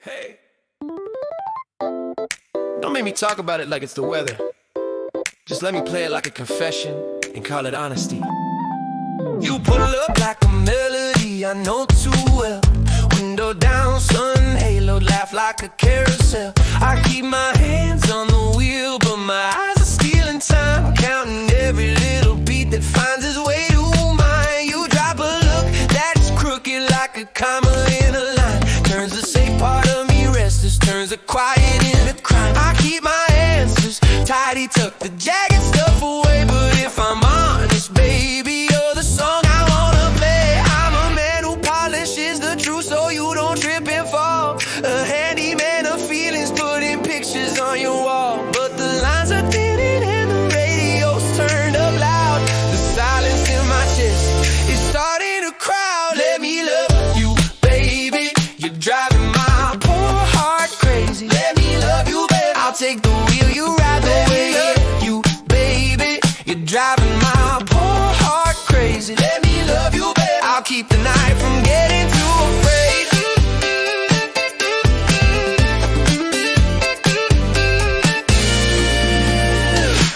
Hey, don't make me talk about it like it's the weather. Just let me play it like a confession and call it honesty. You pull up like a melody I know too well. Window down, sun halo, laugh like a carousel. I keep my hands on the wheel, but my eyes are stealing time, counting every little beat that finds its way to mine. You drop a look that's crooked like a comma in a line, turns the safe part of me restless, turns the quiet into crime. I keep my answers tidy, tuck the jagged stuff away, but if I'm honest, baby, you're the song I wanna play. I'm a man who polishes the truth so you don't trip and fall, a handyman of feelings, putting pictures on your wall. But the lines are thinning and the radio's turned up loud. The silence in my chest is starting to crowd. Let me love you, baby, you're driving my poor heart crazy. Let me love you, baby, I'll take the wheel, you ride the way. You, baby, you're driving my poor heart crazy. Let me love you, baby, I'll keep the night from getting too afraid.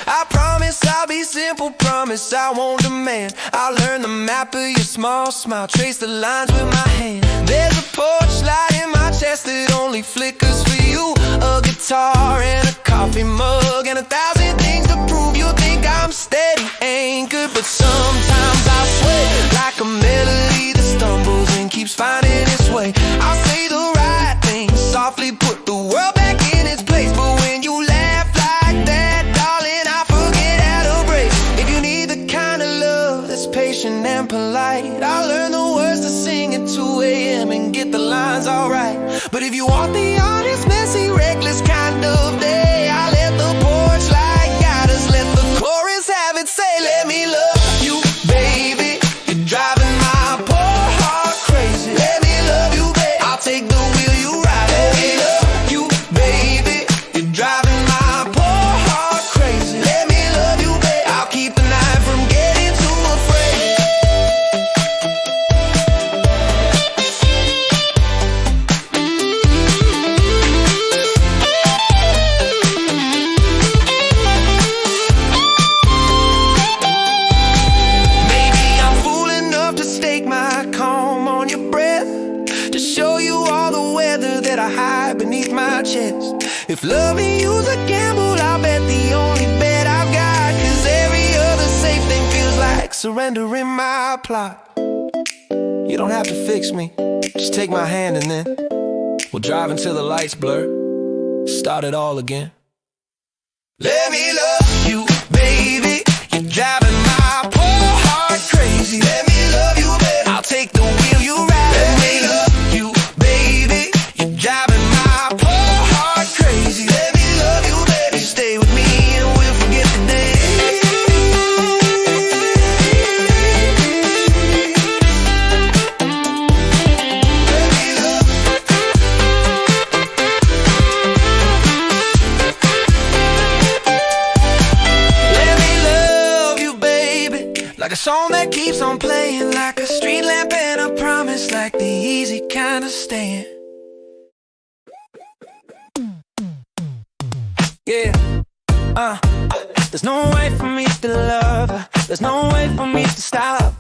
I promise I'll be simple, promise I won't demand. I'll learn the map of your small smile, trace the lines with my hand. There's a porch light in my chest that only flickers for you, a guitar and a coffee mug and 1,000 things to prove. You think I'm steady, ain't good, but sometimes I sweat like a melody that stumbles and keeps finding its way. I'll say the right thing softly, put the world back in its place, but when you laugh like that, darling, I forget how to break. If you need the kind of love that's patient and polite, I'll learn the words to sing at 2 a.m. and get the lines all right. But if you want the honest, messy, reckless kind of day, I'll let the porch light guide us, let the chorus have it, say, let me love you, baby, you're driving my poor heart crazy. Let me love you, baby, I'll take the wheel, you ride it. Let me love you, baby, you're driving my poor heart crazy. Let me love you, baby, I'll keep the night from getting too afraid. Maybe I'm fool enough to stake my calm on your breath, to show you all the weather that I hide beneath my chest. If loving you's a gamble, I'll bet the only bet I've got, 'cause every other safe thing feels like surrendering my plot. You don't have to fix me, just take my hand and then we'll drive until the lights blur, start it all again. Let me love you, baby, you're driving my poor heart crazy. Let me love you, baby, I'll take the wheel, you ride it. Let me love you, baby, you're driving my poor heart crazy. Let me love you, baby, stay with me and we'll forget the day. Let me love Let me love you, baby, like a song that keeps on playing, like a street lamp and a promise, like the easy kind of staying. Yeah, there's no way for me to love her, there's no way for me to stop.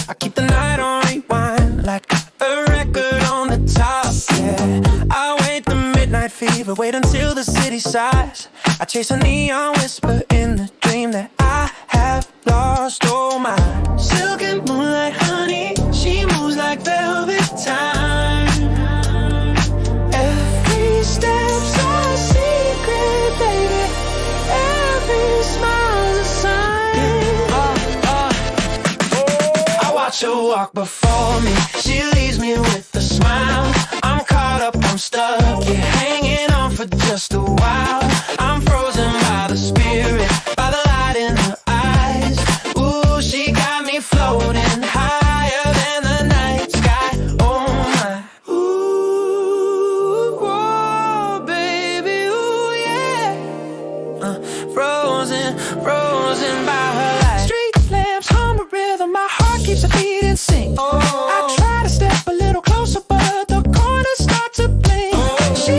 I keep the night on rewind, like a record on the top, yeah. I wait the midnight fever, wait until the city sighs. I chase a neon whisper in the dream that I have lost. Oh my, silk and moonlight honey, she moves like velvet time. Every step's a secret, baby, every smile's a sign. I watch her walk before me, she leaves me with a smile. I'm caught up, I'm stuck, yeah, hanging on for just a while. I'm frozen by the spirit, by the light in her eyes. Ooh, she got me floating higher than the night sky. Oh my, ooh, whoa, baby, ooh, yeah. Frozen by her light. Street lamps hum a rhythm, my heart keeps a beat in sync. I try to step a little closer, but the corners start to blink. She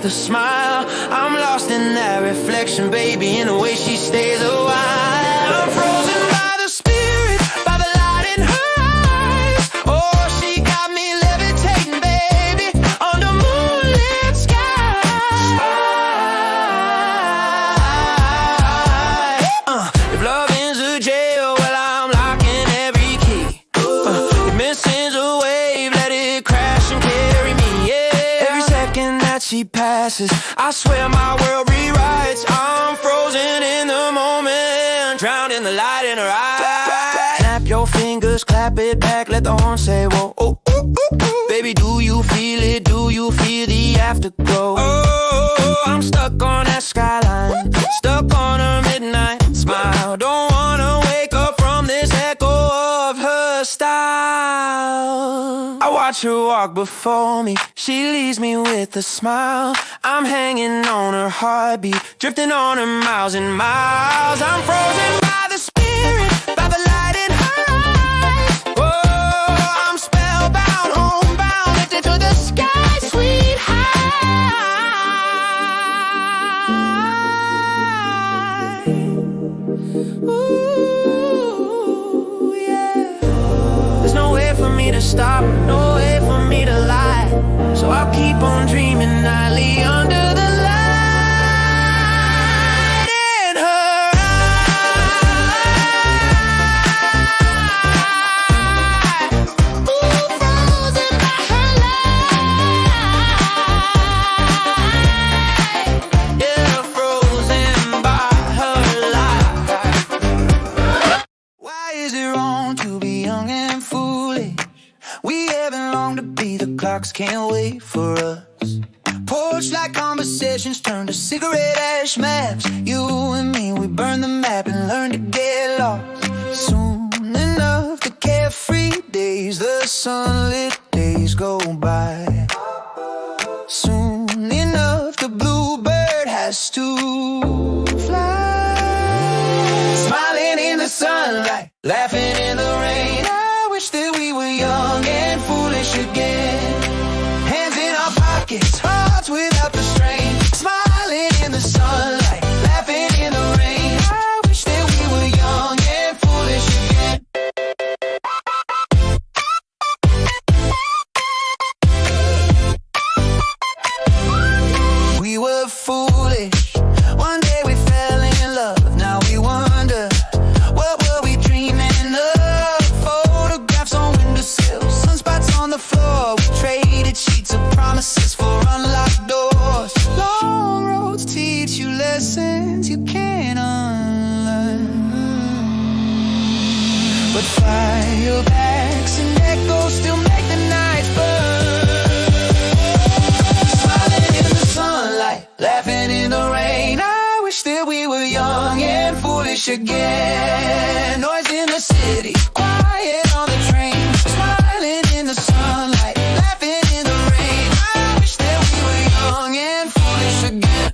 a smile. I'm lost in that reflection, baby, in the way she stays a while. I'm frozen by the spirit, by the light in her eyes. Oh, she got me levitating, baby, under moonlit skies. If love ends a jail, well, I'm locking every key. If missing's a wave, let it crash and carry me, yeah. Every second that she passes, I swear my world rewrites. I'm frozen in the moment, drowned in the light in her eyes. Snap your fingers, clap it back, let the horn say, whoa, oh, ooh, ooh, ooh. Baby, do you feel it? Do you feel the afterglow? Oh, I'm stuck on that skyline, stuck on her midnight smile. Don't wanna wake up from this echo of her style. I watch her walk before me, she leaves me with a smile. I'm hanging on her heartbeat, drifting on her miles and miles. I'm frozen by the spirit, by the light in her eyes. Oh, I'm spellbound, homebound, lifted to the sky, sweet high. Ooh, yeah. There's no way for me to stop, no way for me to lie. So I'll keep on dreaming nightly under the light in her eye. Ooh, frozen by her light. Yeah, frozen by her light. Why is it wrong to be young and foolish? We haven't long to be, the clocks can't wait for us. Porch like conversations turn to cigarette ash maps. You and me, we burn the map and learn to get lost. Soon enough, the carefree days, the sunlit days go by. Soon enough, the bluebird has to fly. Smiling in the sunlight, laughing in the rain. I wish that we were young and foolish again. Hands in our pockets, hearts without the strain. Smiling in the sunlight, laughing in the rain. I wish that we were young and foolish again. We were foolish, one day we fell in love. Now we wonder, what were we dreaming of? Photographs on windowsills, sunspots on the floor. We traded sheets of promises for unlocked doors. Long roads teach you lessons you can't unlearn. But firebacks and echoes still make the nights burn. Smiling in the sunlight, laughing in the rain. I wish that we were young and foolish again. Noise in the city, quiet on the train. Smiling in the sunlight, laughing in the rain. I wish that we were young and foolish again.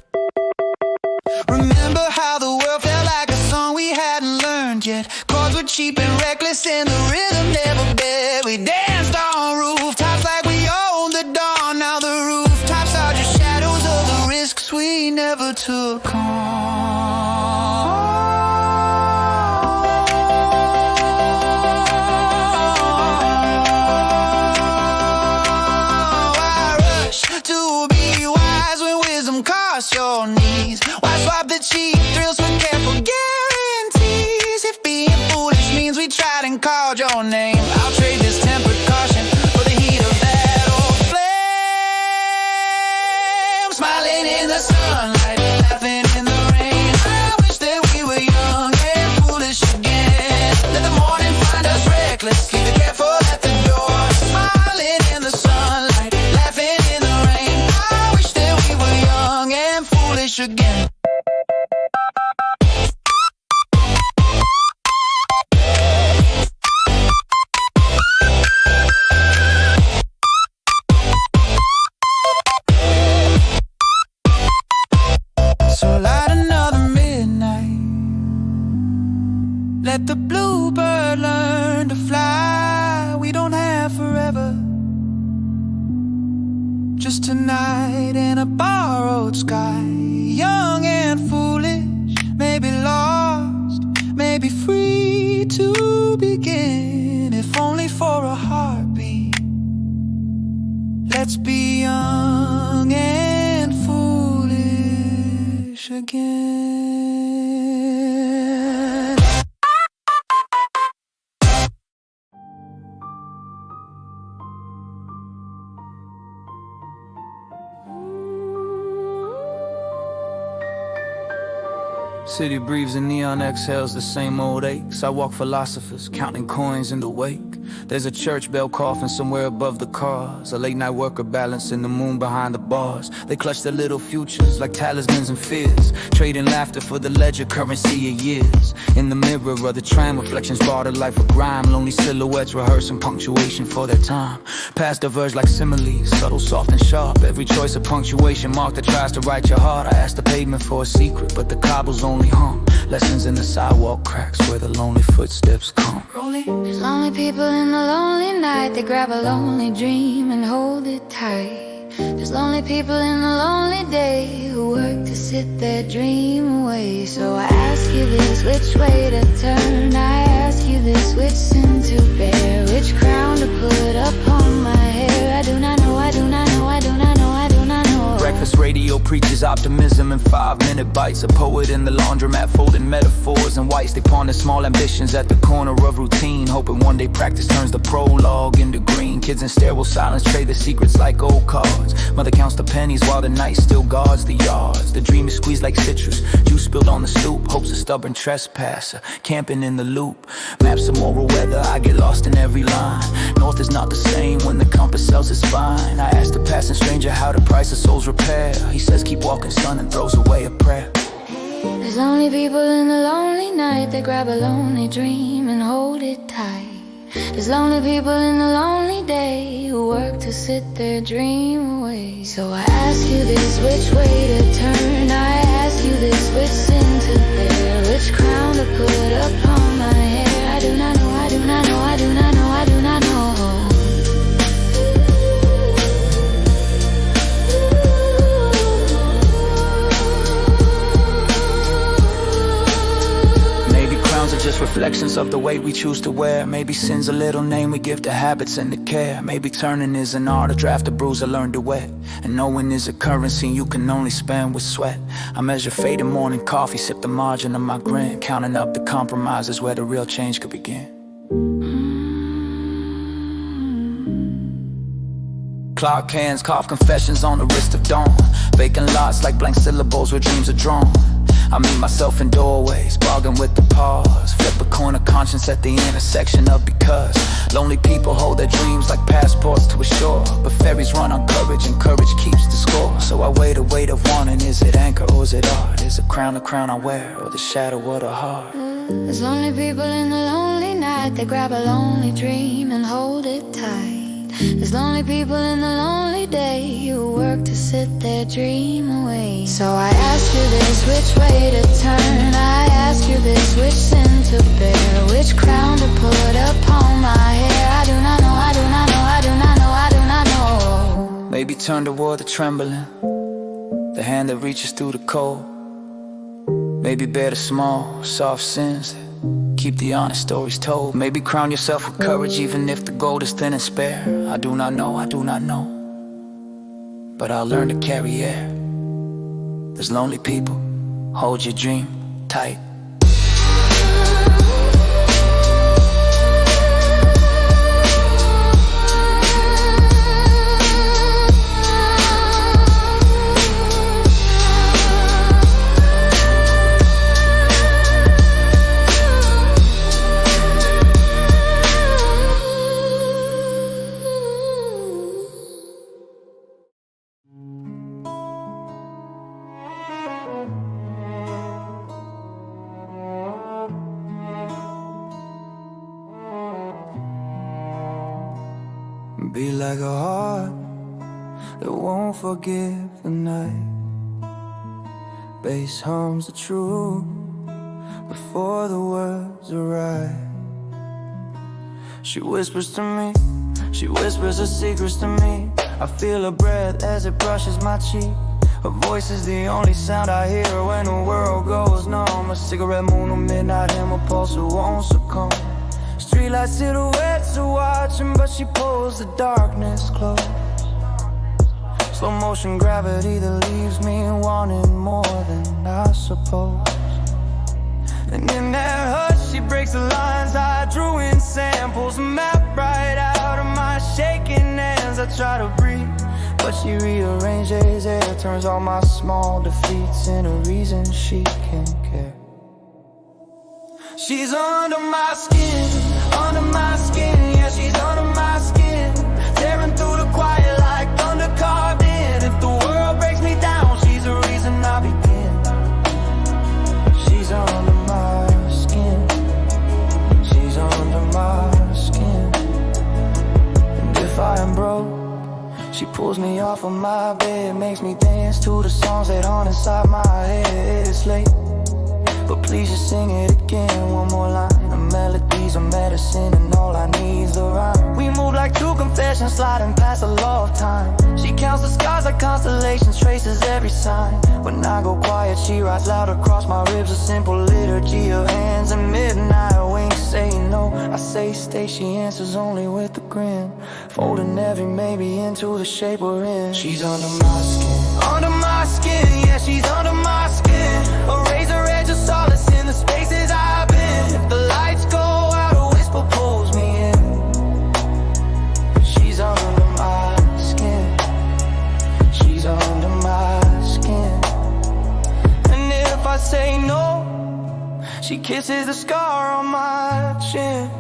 Remember how the world felt like a song we hadn't learned yet. Chords were cheap and reckless and the rhythm never bit. We danced on rooftops like we owned the dawn. Now the rooftops are just shadows of the risks we never took on. I rush to be wise when wisdom costs your knees. Why swap the cheap thrills for careful guarantees? If being foolish means we tried and called your name, I'll trade this tempered caution for the heat of that old flame. Smiling in the sunlight, laughing in the rain. I wish that we were young and foolish again. Let the morning find us reckless, leave it careful at the door. Smiling in the sunlight, laughing in the rain. I wish that we were young and foolish again. So light another midnight, let the bluebird learn to fly. We don't have forever, just tonight in a borrowed sky. Young and foolish, maybe lost, maybe free to begin, if only for a heartbeat. Let's be young and foolish again. City breathes and neon exhales the same old aches. I walk philosophers, counting coins in the wake. There's a church bell coughing somewhere above the cars, a late night worker balancing the moon behind the bars. They clutch their little futures like talismans and fears, trading laughter for the ledger currency of years. In the mirror of the tram, reflections brought a life of grime. Lonely silhouettes rehearsing punctuation for their time. Past diverge like similes, subtle, soft and sharp. Every choice of punctuation mark that tries to write your heart. I asked the pavement for a secret, but the cobbles only hum. Lessons in the sidewalk cracks where the lonely footsteps come. There's lonely people in the lonely night. They grab a lonely dream and hold it tight. There's lonely people in the lonely day who work to sit their dream away. So I ask you this, which way to turn? I ask you this, which sin to bear? Which crown to put upon my hair? I do not know, I do not know, I do not know, I do not know. Breakfast radio preaches optimism in 5-minute bites. A poet in the laundromat folding metaphors and whites. They ponder small ambitions at the corner of routine, hoping one day practice turns the prologue into green. Kids in stairwell silence trade their secrets like old cards. Mother counts the pennies while the night still guards the yards. The dream is squeezed like citrus, juice spilled on the stoop. Hope's a stubborn trespasser, camping in the loop. Maps of moral weather, I get lost in every line. North is not the same when the compass sells its spine. I asked a passing stranger how to price a soul's repair. He says keep walking son and throws away a prayer. There's lonely people in the lonely night. They grab a lonely dream and hold it tight. There's lonely people in the lonely day who work to sit their dream away. So I ask you this, which way to turn? I ask you this, which sin to bear? Which crown to put upon my hair? I do not know, I do not know, I do not know, I do not know. Are just reflections of the way we choose to wear. Maybe sin's a little name we give to habits and to care. Maybe turning is an art, a draft, a bruise I learned to wet. And knowing is a currency you can only spend with sweat. I measure fate in morning coffee, sip the margin of my grin, counting up the compromises where the real change could begin. Clock hands, cough confessions on the wrist of dawn. Vacant lots like blank syllables where dreams are drawn. I meet myself in doorways, bargain with the pause. Flip a coin of conscience at the intersection of because. Lonely people hold their dreams like passports to a shore, but ferries run on courage and courage keeps the score. So I weigh the weight of wanting. Is it anchor or is it art? Is a crown I wear or the shadow of the heart? There's lonely people in the lonely night. They grab a lonely dream and hold it tight. There's lonely people in the lonely day who work to sit their dream away. So I ask you this, which way to turn? I ask you this, which sin to bear? Which crown to put upon my hair? I do not know, I do not know, I do not know, I do not know. Maybe turn toward the trembling, the hand that reaches through the cold. Maybe bear the small, soft sins, keep the honest stories told. Maybe crown yourself with courage even if the gold is thin and spare. I do not know, I do not know, but I'll learn to carry air. There's lonely people, hold your dream tight. Be like a heart that won't forgive the night. Bass hums the truth before the words arrive. She whispers to me, she whispers her secrets to me. I feel her breath as it brushes my cheek. Her voice is the only sound I hear when the world goes numb. A cigarette, moon, or midnight hammer pulse, who won't succumb. Streetlight silhouettes are watching, but she pulls the darkness close. Slow motion gravity that leaves me wanting more than I suppose. And in that hush, she breaks the lines I drew in samples, map right out of my shaking hands. I try to breathe, but she rearranges air, turns all my small defeats into a reason she can care. She's under my skin, yeah, she's under my skin. Tearing through the quiet like thunder carved in. If the world breaks me down, she's the reason I begin. She's under my skin, she's under my skin. And if I am broke, she pulls me off of my bed, makes me dance to the songs that haunt inside my head. It's late, but please just sing it again, one more line. The melodies are medicine and all I need is the rhyme. We move like two confessions, sliding past the law of time. She counts the stars like constellations, traces every sign. When I go quiet, she writes loud across my ribs, a simple liturgy of hands and midnight winks. Say no, I say stay, she answers only with a grin, folding every maybe into the shape we're in. She's under my skin, yeah, she's under my skin. A razor edge of solace in the spaces I've been. If the lights go out, a whisper pulls me in. She's under my skin, she's under my skin. And if I say no, she kisses the scar on my chin,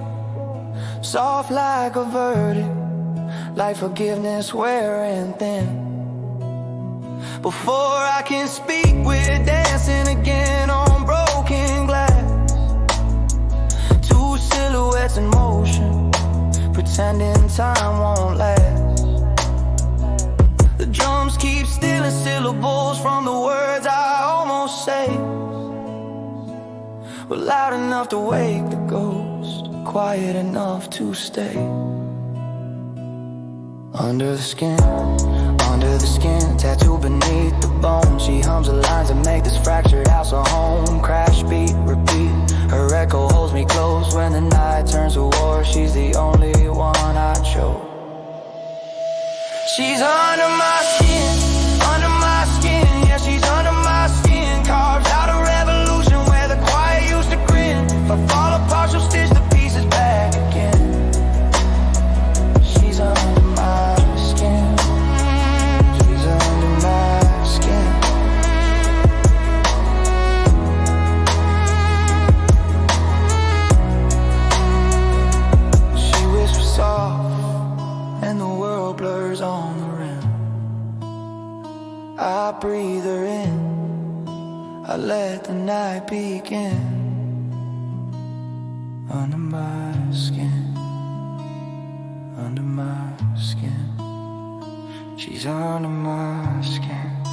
soft like a verdict, like forgiveness wearing thin. Before I can speak, we're dancing again on broken glass. Two silhouettes in motion, pretending time won't last. The drums keep stealing syllables from the words I almost say, but loud enough to wake the ghost, quiet enough to stay. Under the skin, tattooed beneath the bone. She hums the lines that make this fractured house a home. Crash, beat, repeat, her echo holds me close. When the night turns to war, she's the only one I chose. She's under my skin, yeah, she's under my skin. Carves out a revolution where the quiet used to grin. If I fall apart, she'll stitch the pieces back again. She's under my skin, she's under my skin. She whispers soft and the world blurs on the rim. I breathe her in, I let the night begin. Under my skin, under my skin. She's under my skin.